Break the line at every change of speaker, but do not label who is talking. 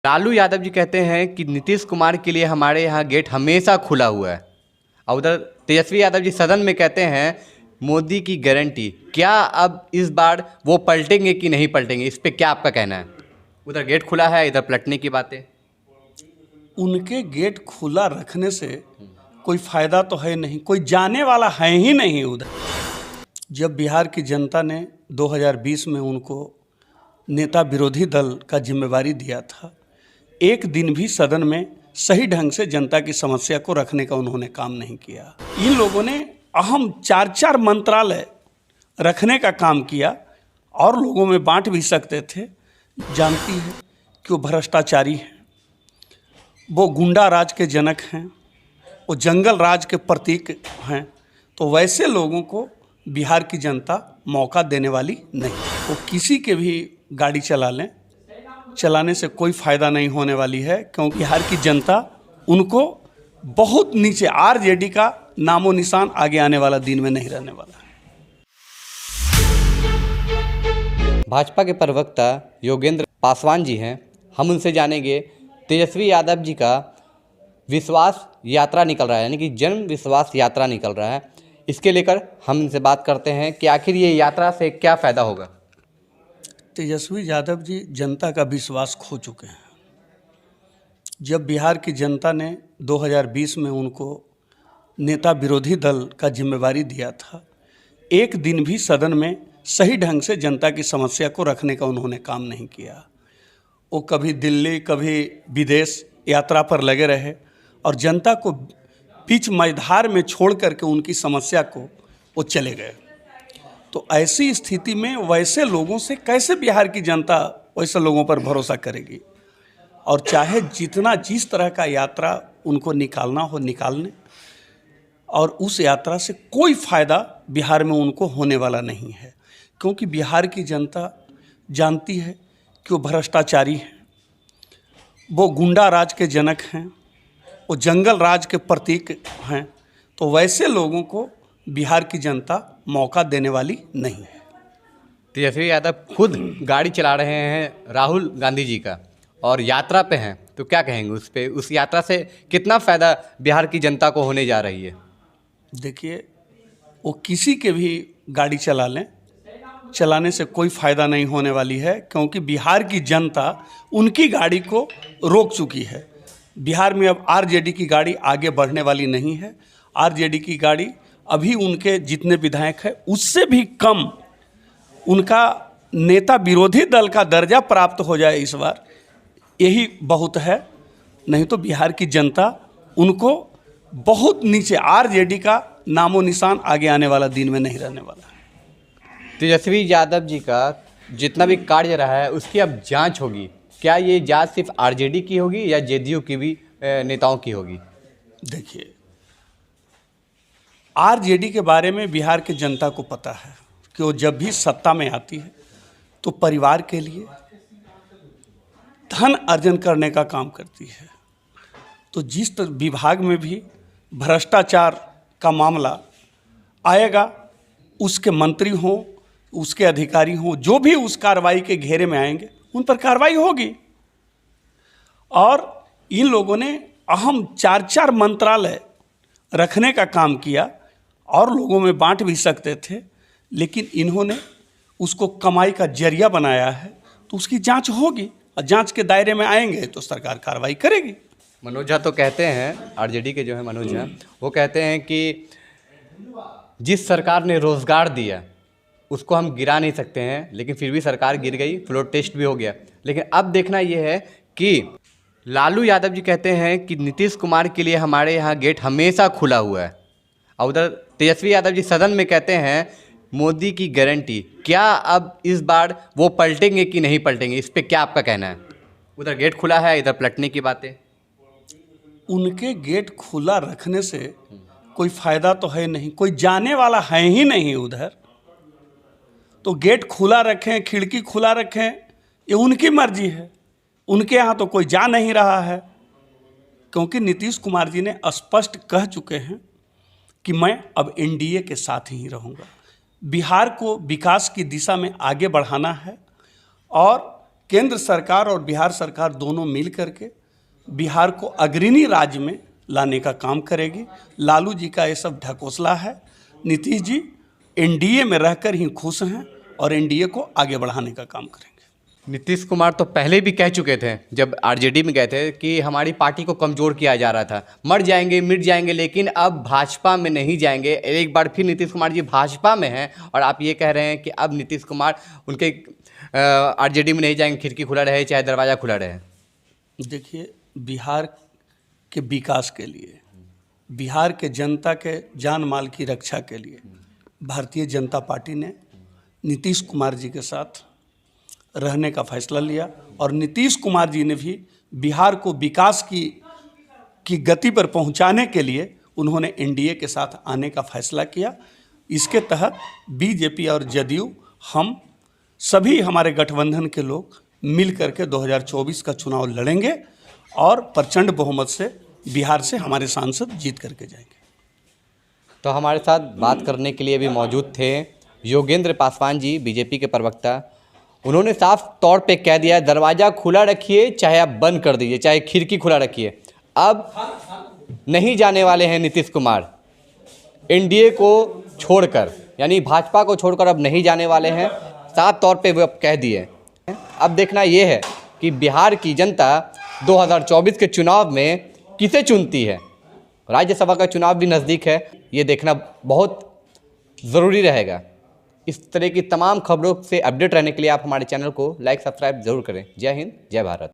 लालू यादव जी कहते हैं कि नीतीश कुमार के लिए हमारे यहाँ गेट हमेशा खुला हुआ है। और उधर तेजस्वी यादव जी सदन में कहते हैं मोदी की गारंटी। क्या अब इस बार वो पलटेंगे कि नहीं पलटेंगे, इस पे क्या आपका कहना है? उधर गेट खुला है, इधर पलटने की बातें।
उनके गेट खुला रखने से कोई फायदा तो है नहीं, कोई जाने वाला है ही नहीं उधर। जब बिहार की जनता ने 2020 में उनको नेता विरोधी दल का जिम्मेवारी दिया था, एक दिन भी सदन में सही ढंग से जनता की समस्या को रखने का उन्होंने काम नहीं किया। इन लोगों ने अहम 4 मंत्रालय रखने का काम किया और लोगों में बांट भी सकते थे। जानती है कि वो भ्रष्टाचारी हैं, वो गुंडा राज के जनक हैं, वो जंगल राज के प्रतीक हैं। तो वैसे लोगों को बिहार की जनता मौका देने वाली नहीं। वो किसी के भी गाड़ी चला लें, चलाने से कोई फ़ायदा नहीं होने वाली है, क्योंकि बिहार की जनता उनको बहुत नीचे आरजेडी का नामो निशान आगे आने वाला दिन में नहीं रहने वाला है।
भाजपा के प्रवक्ता योगेंद्र पासवान जी हैं, हम उनसे जानेंगे तेजस्वी यादव जी का विश्वास यात्रा निकल रहा है, यानी कि जन विश्वास यात्रा निकल रहा है। इसके लेकर हम इनसे बात करते हैं कि आखिर ये यात्रा से क्या फ़ायदा होगा।
तेजस्वी यादव जी जनता का विश्वास खो चुके हैं। जब बिहार की जनता ने 2020 में उनको नेता विरोधी दल का जिम्मेवारी दिया था, एक दिन भी सदन में सही ढंग से जनता की समस्या को रखने का उन्होंने काम नहीं किया। वो कभी दिल्ली कभी विदेश यात्रा पर लगे रहे और जनता को बीच मझधार में छोड़ करके उनकी समस्या को वो चले गए। तो ऐसी स्थिति में वैसे लोगों से कैसे बिहार की जनता वैसे लोगों पर भरोसा करेगी? और चाहे जितना जिस तरह का यात्रा उनको निकालना हो निकालने, और उस यात्रा से कोई फ़ायदा बिहार में उनको होने वाला नहीं है, क्योंकि बिहार की जनता जानती है कि वो भ्रष्टाचारी हैं, वो गुंडा राज के जनक हैं, वो जंगल राज के प्रतीक हैं। तो वैसे लोगों को बिहार की जनता मौका देने वाली नहीं है।
तेजस्वी यादव खुद गाड़ी चला रहे हैं राहुल गांधी जी का और यात्रा पे हैं, तो क्या कहेंगे उस पे? उस यात्रा से कितना फ़ायदा बिहार की जनता को होने जा रही है?
देखिए, वो किसी के भी गाड़ी चला लें, चलाने से कोई फ़ायदा नहीं होने वाली है, क्योंकि बिहार की जनता उनकी गाड़ी को रोक चुकी है। बिहार में अब आरजेडी की गाड़ी आगे बढ़ने वाली नहीं है। आरजेडी की गाड़ी अभी उनके जितने विधायक हैं उससे भी कम उनका नेता विरोधी दल का दर्जा प्राप्त हो जाए इस बार, यही बहुत है। नहीं तो बिहार की जनता उनको बहुत नीचे आरजेडी का नामो निशान आगे आने वाला दिन में नहीं रहने वाला है।
तेजस्वी यादव जी का जितना भी कार्य रहा है उसकी अब जांच होगी। क्या ये जांच सिर्फ आरजेडी की होगी या जेडीयू की भी नेताओं की होगी?
देखिए, आरजेडी के बारे में बिहार की जनता को पता है कि वो जब भी सत्ता में आती है तो परिवार के लिए धन अर्जन करने का काम करती है। तो जिस विभाग में भी भ्रष्टाचार का मामला आएगा, उसके मंत्री हों, उसके अधिकारी हों, जो भी उस कार्रवाई के घेरे में आएंगे उन पर कार्रवाई होगी। और इन लोगों ने अहम 4 मंत्रालय रखने का काम किया और लोगों में बांट भी सकते थे, लेकिन इन्होंने उसको कमाई का जरिया बनाया है। तो उसकी जांच होगी और जांच के दायरे में आएंगे तो सरकार कार्रवाई करेगी।
मनोज झा तो कहते हैं, आरजेडी के जो है मनोज झा, वो कहते हैं कि जिस सरकार ने रोज़गार दिया उसको हम गिरा नहीं सकते हैं, लेकिन फिर भी सरकार गिर गई, फ्लोर टेस्ट भी हो गया। लेकिन अब देखना ये है कि लालू यादव जी कहते हैं कि नीतीश कुमार के लिए हमारे यहाँ गेट हमेशा खुला हुआ है। और उधर तेजस्वी यादव जी सदन में कहते हैं मोदी की गारंटी। क्या अब इस बार वो पलटेंगे कि नहीं पलटेंगे, इस पे क्या आपका कहना है? उधर गेट खुला है, इधर पलटने की बातें।
उनके गेट खुला रखने से कोई फ़ायदा तो है नहीं, कोई जाने वाला है ही नहीं उधर। तो गेट खुला रखें, खिड़की खुला रखें, ये उनकी मर्जी है। उनके यहाँ तो कोई जा नहीं रहा है, क्योंकि नीतीश कुमार जी ने स्पष्ट कह चुके हैं कि मैं अब एनडीए के साथ ही रहूँगा। बिहार को विकास की दिशा में आगे बढ़ाना है और केंद्र सरकार और बिहार सरकार दोनों मिल करके बिहार को अग्रणी राज्य में लाने का काम करेगी। लालू जी का ये सब ढकोसला है। नीतीश जी एनडीए में रहकर ही खुश हैं और एनडीए को आगे बढ़ाने का काम करेंगे।
नीतीश कुमार तो पहले भी कह चुके थे जब आरजेडी में गए थे कि हमारी पार्टी को कमज़ोर किया जा रहा था, मर जाएंगे मिट जाएंगे, लेकिन अब भाजपा में नहीं जाएंगे। एक बार फिर नीतीश कुमार जी भाजपा में हैं और आप ये कह रहे हैं कि अब नीतीश कुमार उनके आरजेडी में नहीं जाएंगे, खिड़की खुला रहे चाहे दरवाज़ा खुला रहे।
देखिए, बिहार के विकास के लिए, बिहार के जनता के जान माल की रक्षा के लिए भारतीय जनता पार्टी ने नीतीश कुमार जी के साथ रहने का फैसला लिया और नीतीश कुमार जी ने भी बिहार को विकास की गति पर पहुंचाने के लिए उन्होंने एनडीए के साथ आने का फैसला किया। इसके तहत बीजेपी और जदयू, हम सभी हमारे गठबंधन के लोग मिल करके 2024 का चुनाव लड़ेंगे और प्रचंड बहुमत से बिहार से हमारे सांसद जीत करके जाएंगे।
तो हमारे साथ बात करने के लिए भी मौजूद थे योगेंद्र पासवान जी, बीजेपी के प्रवक्ता। उन्होंने साफ तौर पे कह दिया, दरवाज़ा खुला रखिए चाहे आप बंद कर दीजिए, चाहे खिड़की खुला रखिए, अब नहीं जाने वाले हैं नीतीश कुमार एनडीए को छोड़कर, यानी भाजपा को छोड़कर अब नहीं जाने वाले हैं। साफ तौर पे वो अब कह दिए। अब देखना ये है कि बिहार की जनता 2024 के चुनाव में किसे चुनती है। राज्यसभा का चुनाव भी नज़दीक है, ये देखना बहुत ज़रूरी रहेगा। इस तरह की तमाम खबरों से अपडेट रहने के लिए आप हमारे चैनल को लाइक सब्सक्राइब ज़रूर करें। जय हिंद, जय भारत।